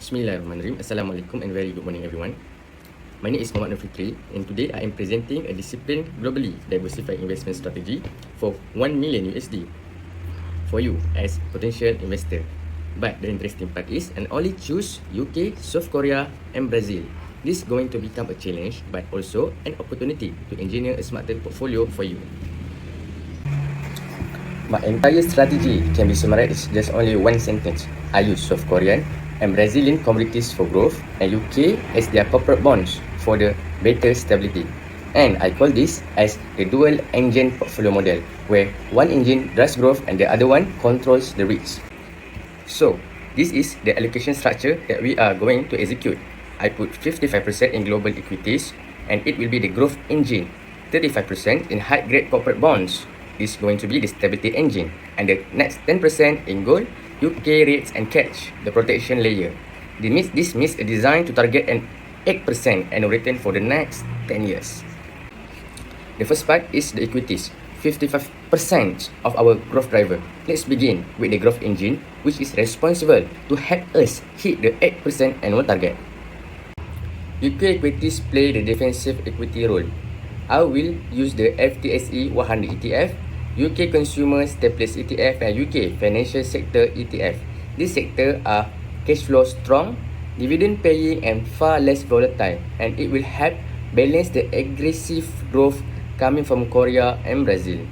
Bismillahirrahmanirrahim. Assalamualaikum and very good morning everyone. My name is Muhammad Fikri and today I am presenting a disciplined globally diversified investment strategy for 1 million USD for you as potential investor. But the interesting part is I only choose UK, South Korea and Brazil. This is going to become a challenge but also an opportunity to engineer a smarter portfolio for you. My entire strategy can be summarized just only one sentence. I use South Korean and Brazilian commodities for growth and UK as their corporate bonds for the better stability. And I call this as the dual engine portfolio model where one engine drives growth and the other one controls the risks. So, this is the allocation structure that we are going to execute. I put 55% in global equities and it will be the growth engine, 35% in high grade corporate bonds. This is going to be the stability engine and the next 10% in gold, UK REITs and cash, the protection layer. This means a design to target an 8% annual return for the next 10 years. The first part is the equities, 55% of our growth driver. Let's begin with the growth engine, which is responsible to help us hit the 8% annual target. UK equities play the defensive equity role. I will use the FTSE 100 ETF, UK Consumer Staples ETF and UK Financial Sector ETF. These sectors are cash flow strong, dividend paying and far less volatile, and it will help balance the aggressive growth coming from Korea and Brazil.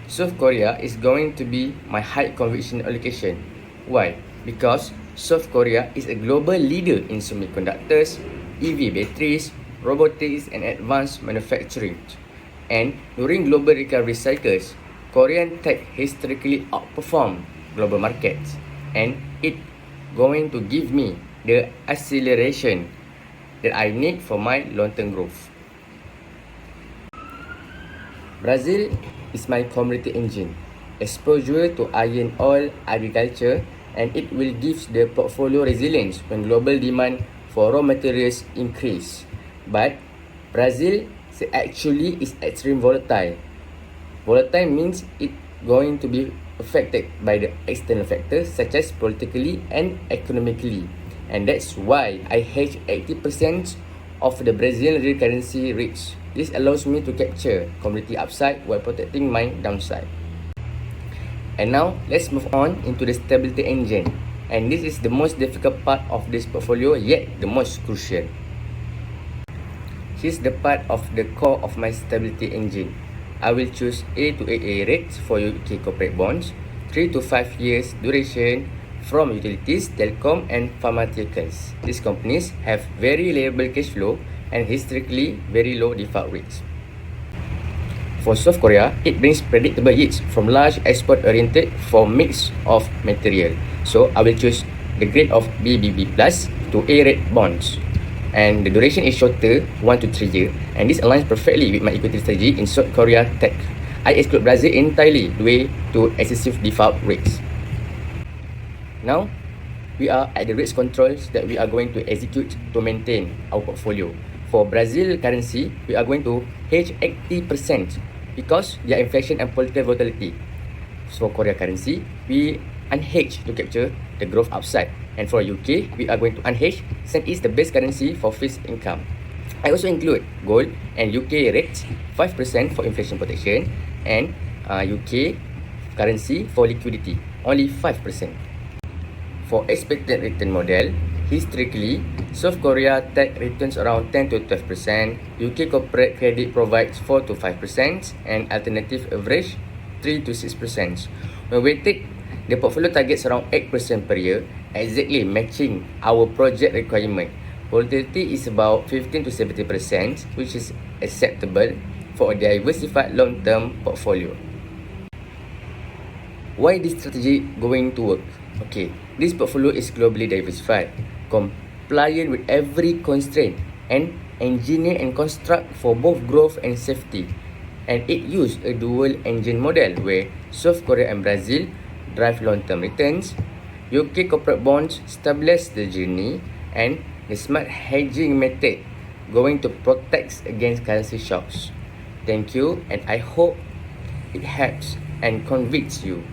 South Korea is going to be my high conviction allocation. Why? Because South Korea is a global leader in semiconductors, EV batteries, robotics and advanced manufacturing. And during global recovery cycles, Korean tech historically outperformed global markets, and it going to give me the acceleration that I need for my long-term growth. Brazil is my commodity engine, exposure to iron ore, agriculture, and it will give the portfolio resilience when global demand for raw materials increase. But Brazil actually is extreme volatile. Volatile means it going to be affected by the external factors such as politically and economically. And that's why I hedge 80% of the Brazilian real currency risk. This allows me to capture commodity upside while protecting my downside. And now, let's move on into the stability engine. And this is the most difficult part of this portfolio, yet the most crucial. Here's the part of the core of my stability engine. I will choose A to AA rates for UK corporate bonds, 3 to 5 years duration from utilities, telecom and pharmaceuticals. These companies have very reliable cash flow and historically very low default rates. For South Korea, it brings predictable yields from large export-oriented for mix of material. So I will choose the grade of BBB+ to A-rate bonds. And the duration is shorter, 1 to 3 years, and this aligns perfectly with my equity strategy in South Korea tech. I exclude Brazil entirely due to excessive default rates. Now, we are at the risk controls that we are going to execute to maintain our portfolio. For Brazil currency, we are going to hedge 80% because their inflation and political volatility. For Korea currency, we unhedge to capture the growth upside. And for UK, we are going to unhedge since it's the best currency for fixed income. I also include gold and UK rates, 5% for inflation protection, and UK currency for liquidity, only 5%. For expected return model, historically, South Korea tech returns around 10 to 12%, UK corporate credit provides 4 to 5%, and alternative average 3 to 6%. When weighted, the portfolio targets around 8% per year, exactly matching our project requirement. Volatility is about 15 to 70%, which is acceptable for a diversified long-term portfolio. Why this strategy going to work? Okay, this portfolio is globally diversified, compliant with every constraint, and engineered and construct for both growth and safety. And it used a dual engine model where South Korea and Brazil drive long-term returns, UK corporate bonds stabilize the journey, and the smart hedging method going to protect against currency shocks. Thank you, and I hope it helps and convinces you.